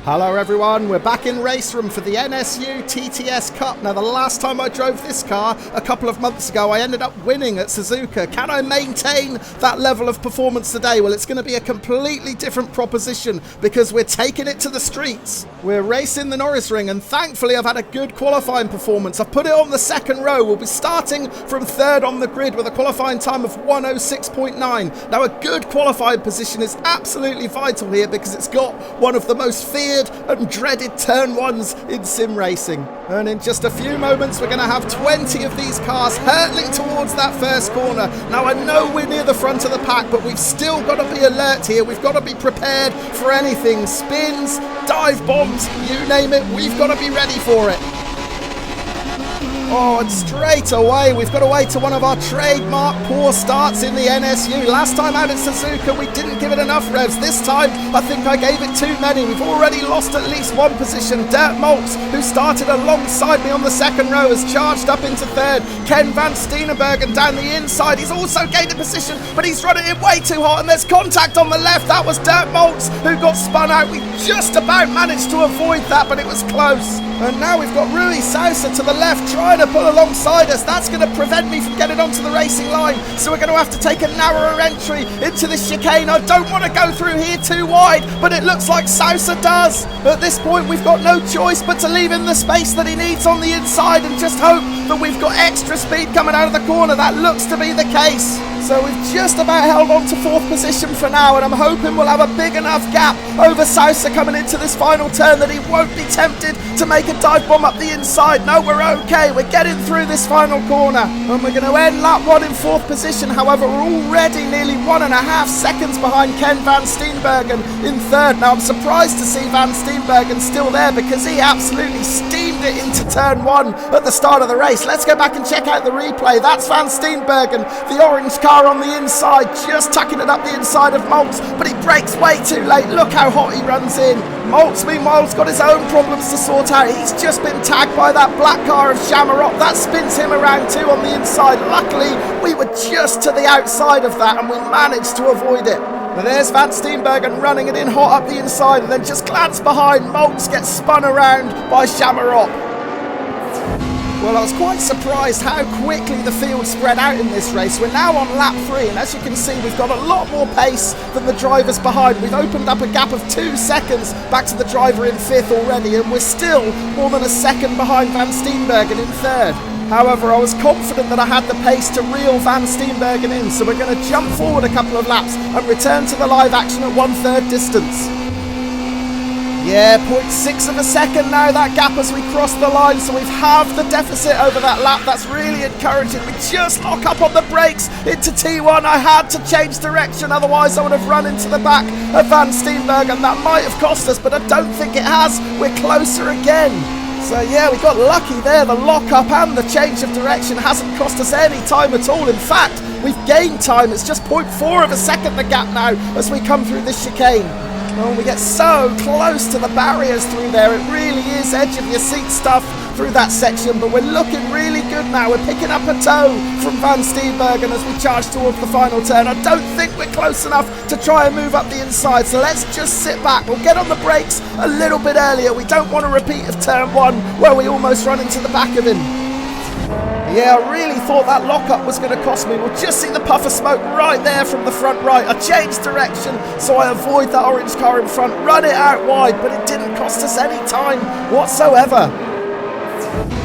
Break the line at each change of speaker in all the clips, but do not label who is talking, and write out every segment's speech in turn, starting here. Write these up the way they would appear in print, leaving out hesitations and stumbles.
Hello everyone, we're back in RaceRoom for the NSU TTS Cup. Now the last time I drove this car, a couple of months ago, I ended up winning at Suzuka. Can I maintain that level of performance today? Well, it's going to be a completely different proposition because we're taking it to the streets. We're racing the Norisring, and thankfully I've had a good qualifying performance. I've put it on the second row. We'll be starting from third on the grid with a qualifying time of 1:06.9. Now a good qualifying position is absolutely vital here because it's got one of the most feared and dreaded turn ones in sim racing. And in just a few moments we're going to have 20 of these cars hurtling towards that first corner. Now I know we're near the front of the pack, but we've still got to be alert here. We've got to be prepared for anything. Spins, dive bombs, you name it, we've got to be ready for it. Oh, and straight away, we've got away to one of our trademark poor starts in the NSU. Last time out at Suzuka, we didn't give it enough revs. This time, I think I gave it too many. We've already lost at least one position. Dirk Maltz, who started alongside me on the second row, has charged up into third. Ken van Steenenbergen down the inside. He's also gained a position, but he's running it way too hot, and there's contact on the left. That was Dirk Maltz, who got spun out. We just about managed to avoid that, but it was close. And now we've got Rui Sousa to the left, trying to pull alongside us. That's going to prevent me from getting onto the racing line, so we're going to have to take a narrower entry into the chicane. I don't want to go through here too wide, but it looks like Sousa does. At this point we've got no choice but to leave him the space that he needs on the inside and just hope that we've got extra speed coming out of the corner. That looks to be the case. So we've just about held on to fourth position for now, and I'm hoping we'll have a big enough gap over Sousa coming into this final turn that he won't be tempted to make a dive bomb up the inside. No, we're okay. We're getting through this final corner, and we're going to end lap one in fourth position. However, we're already nearly 1.5 seconds behind Ken van Steenenbergen in third. Now, I'm surprised to see van Steenenbergen still there because he absolutely steamed it into turn one at the start of the race. Let's go back and check out the replay. That's van Steenenbergen, the orange car on the inside, just tucking it up the inside of Maltz, but he brakes way too late. Look how hot he runs in. Maltz, meanwhile, has got his own problems to sort out. He's just been tagged by that black car of Shamarop. That spins him around too on the inside. Luckily, we were just to the outside of that and we managed to avoid it. But there's van Steenenbergen running it in hot up the inside, and then just glance behind. Maltz gets spun around by Shamarop. Well, I was quite surprised how quickly the field spread out in this race. We're now on lap 3, and as you can see, we've got a lot more pace than the drivers behind. We've opened up a gap of 2 seconds back to the driver in 5th already, and we're still more than a second behind van Steenenbergen in 3rd. However, I was confident that I had the pace to reel van Steenenbergen in, so we're going to jump forward a couple of laps and return to the live action at 1/3 distance. Yeah, 0.6 of a second now, that gap as we cross the line, so we've halved the deficit over that lap. That's really encouraging. We just lock up on the brakes into T1. I had to change direction, otherwise I would have run into the back of van Steenenbergen. That might have cost us, but I don't think it has. We're closer again. So yeah, we got lucky there. The lock-up and the change of direction hasn't cost us any time at all. In fact, we've gained time. It's just 0.4 of a second the gap now as we come through this chicane. Oh, we get so close to the barriers through there. It really is edge of your seat stuff through that section, but we're looking really good now. We're picking up a toe from van Steenenbergen as we charge towards the final turn. I don't think we're close enough to try and move up the inside, so let's just sit back. We'll get on the brakes a little bit earlier. We don't want a repeat of turn 1 where we almost run into the back of him. Yeah, I really thought that lockup was going to cost me. We'll just see the puff of smoke right there from the front right. I changed direction so I avoid that orange car in front, run it out wide, but it didn't cost us any time whatsoever.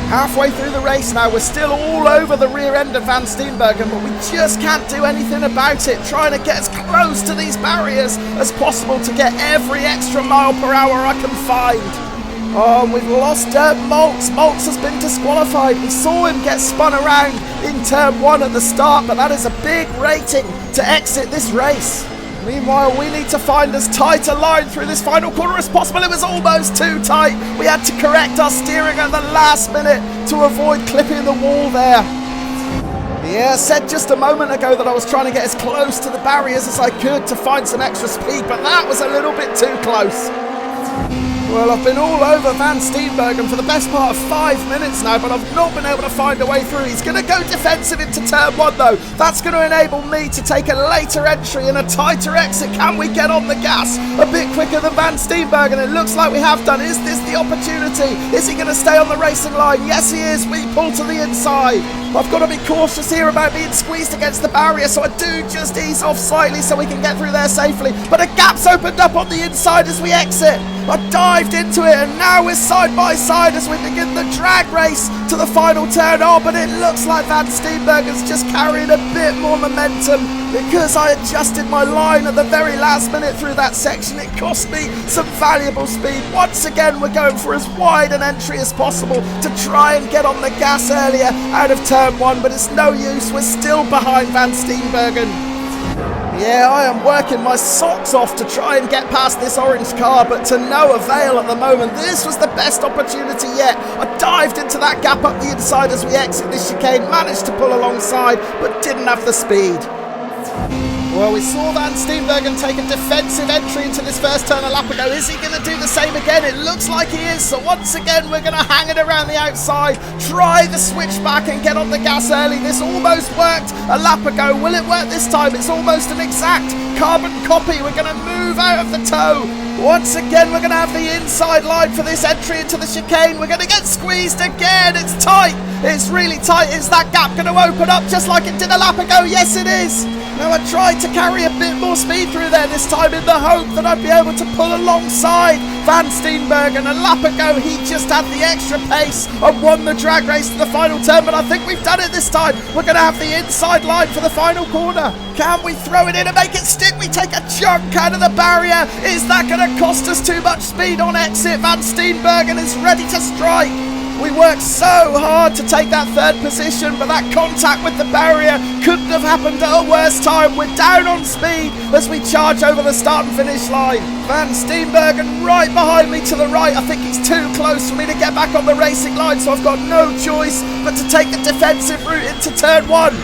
Halfway through the race now, we're still all over the rear end of van Steenenbergen, but we just can't do anything about it. Trying to get as close to these barriers as possible to get every extra mile per hour I can find. Oh, we've lost Dirk Maltz. Maltz has been disqualified. We saw him get spun around in turn 1 at the start, but that is a big rating to exit this race. Meanwhile, we need to find as tight a line through this final corner as possible. It was almost too tight. We had to correct our steering at the last minute to avoid clipping the wall there. Yeah, I said just a moment ago that I was trying to get as close to the barriers as I could to find some extra speed, but that was a little bit too close. Well, I've been all over Van Steenbergen for the best part of 5 minutes now, but I've not been able to find a way through. He's going to go defensive into turn 1 though. That's going to enable me to take a later entry and a tighter exit. Can we get on the gas a bit quicker than Van Steenbergen? It looks like we have done. Is this the opportunity? Is he going to stay on the racing line? Yes, he is. We pull to the inside. I've got to be cautious here about being squeezed against the barrier, so I do just ease off slightly so we can get through there safely. But a gap's opened up on the inside as we exit. I dived into it, and now we're side by side as we begin the drag race to the final turn. Oh, but it looks like Van Steenbergen's just carrying a bit more momentum because I adjusted my line at the very last minute through that section. It cost me some valuable speed. Once again, we're going for as wide an entry as possible to try and get on the gas earlier out of turn 1, but it's no use. We're still behind Van Steenbergen. Yeah, I am working my socks off to try and get past this orange car, but to no avail at the moment. This was the best opportunity yet. I dived into that gap up the inside as we exit this chicane, managed to pull alongside, but didn't have the speed. Well, we saw Van Steenbergen take a defensive entry into this first turn a lap ago. Is he going to do the same again? It looks like he is. So once again, we're going to hang it around the outside, try the switchback and get on the gas early. This almost worked a lap ago. Will it work this time? It's almost an exact carbon copy. We're going to move out of the toe. Once again, we're going to have the inside line for this entry into the chicane. We're going to get squeezed again. It's tight. It's really tight. Is that gap going to open up just like it did a lap ago? Yes, it is. Now, I tried to carry a bit more speed through there this time in the hope that I'd be able to pull alongside Van Steenbergen. A lap ago, he just had the extra pace and won the drag race to the final turn, but I think we've done it this time. We're going to have the inside line for the final corner. Can we throw it in and make it stick? We take a chunk out of the barrier. Is that going to cost us too much speed on exit? Van Steenbergen is ready to strike. We worked so hard to take that third position, but that contact with the barrier couldn't have happened at a worse time. We're down on speed as we charge over the start and finish line. Van Steenbergen right behind me to the right. I think he's too close for me to get back on the racing line, so I've got no choice but to take the defensive route into turn 1.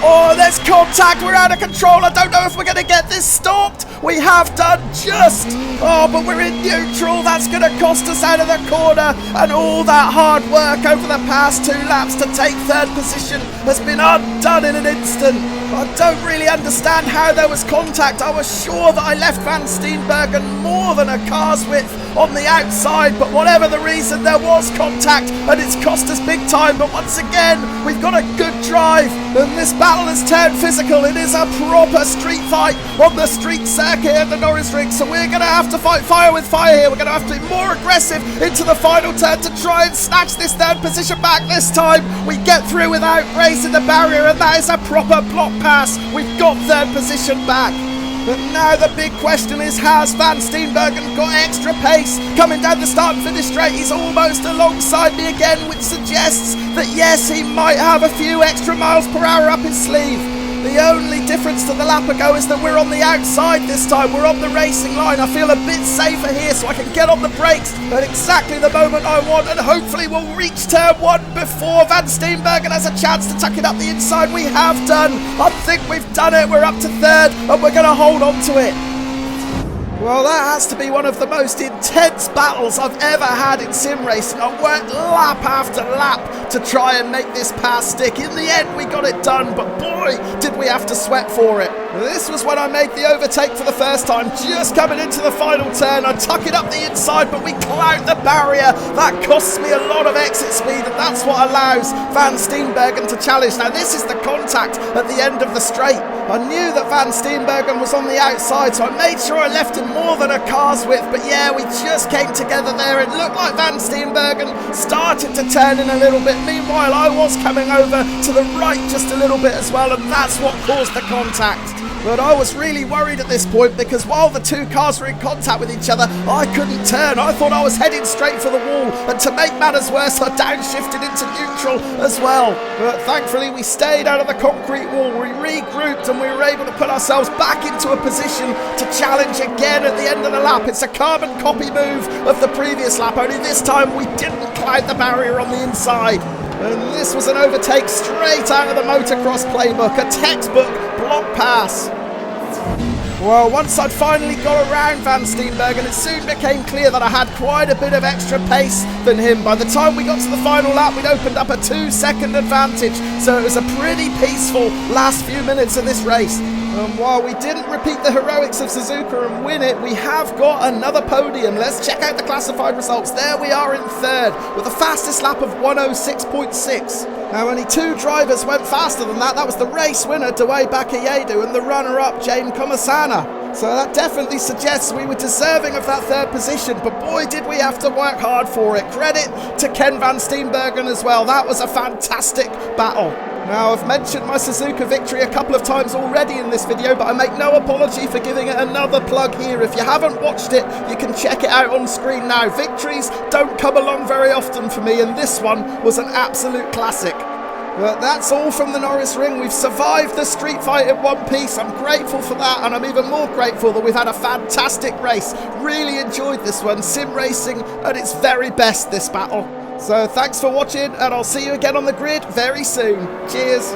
Oh, there's contact. We're out of control. I don't know if we're going to get this stopped. We have done just. Oh, but we're in neutral. That's going to cost us out of the corner. And all that hard work over the past 2 laps to take third position has been undone in an instant. I don't really understand how there was contact. I was sure that I left Van Steenbergen more than a car's width on the outside, but whatever the reason, there was contact and it's cost us big time. But once again, we've got a good drive and this battle has turned physical. It is a proper street fight on the street circuit at the Norisring, so we're going to have to fight fire with fire here. We're going to have to be more aggressive into the final turn to try and snatch this third position back. This time we get through without racing the barrier, and that is a proper block pass. We've got third position back. But now the big question is, has Van Steenbergen got extra pace coming down the start and finish straight? He's almost alongside me again, which suggests that yes, he might have a few extra miles per hour up his sleeve. The only difference to the lap ago is that we're on the outside this time. We're on the racing line. I feel a bit safer here, so I can get on the brakes at exactly the moment I want, and hopefully we'll reach turn 1 before Van Steenbergen has a chance to tuck it up the inside. We have done. I think we've done it. We're up to third, and we're going to hold on to it. Well, that has to be one of the most intense battles I've ever had in sim racing. I worked lap after lap to try and make this pass stick. In the end, we got it done, but boy, did we have to sweat for it. This was when I made the overtake for the first time, just coming into the final turn. I tuck it up the inside, but we clout the barrier. That costs me a lot of exit speed, and that's what allows Van Steenbergen to challenge. Now, this is the contact at the end of the straight. I knew that Van Steenbergen was on the outside, so I made sure I left him more than a car's width, but yeah, we just came together there. It looked like Van Steenbergen started to turn in a little bit. Meanwhile, I was coming over to the right just a little bit as well, and that's what caused the contact. But I was really worried at this point because while the 2 cars were in contact with each other, I couldn't turn. I thought I was heading straight for the wall, and to make matters worse, I downshifted into neutral as well. But thankfully, we stayed out of the concrete wall. We regrouped and we were able to put ourselves back into a position to challenge again at the end of the lap. It's a carbon copy move of the previous lap, only this time we didn't cloud the barrier on the inside. And this was an overtake straight out of the motocross playbook, a textbook block pass. Well, once I'd finally got around Van Steenbergen, it soon became clear that I had quite a bit of extra pace than him. By the time we got to the final lap, we'd opened up a 2-second advantage, so it was a pretty peaceful last few minutes of this race. And while we didn't repeat the heroics of Suzuka and win it, we have got another podium. Let's check out the classified results. There we are in third with the fastest lap of 106.6. Now, only 2 drivers went faster than that. That was the race winner, Dewey Bakayedu, and the runner-up, Jane Komasana. So that definitely suggests we were deserving of that third position, but boy, did we have to work hard for it. Credit to Ken Van Steenbergen as well. That was a fantastic battle. Now, I've mentioned my Suzuka victory a couple of times already in this video, but I make no apology for giving it another plug here. If you haven't watched it, you can check it out on screen now. Victories don't come along very often for me, and this one was an absolute classic. But that's all from the Norisring. We've survived the street fight in one piece. I'm grateful for that, and I'm even more grateful that we've had a fantastic race. Really enjoyed this one. Sim racing at its very best, this battle. So thanks for watching, and I'll see you again on the grid very soon. Cheers.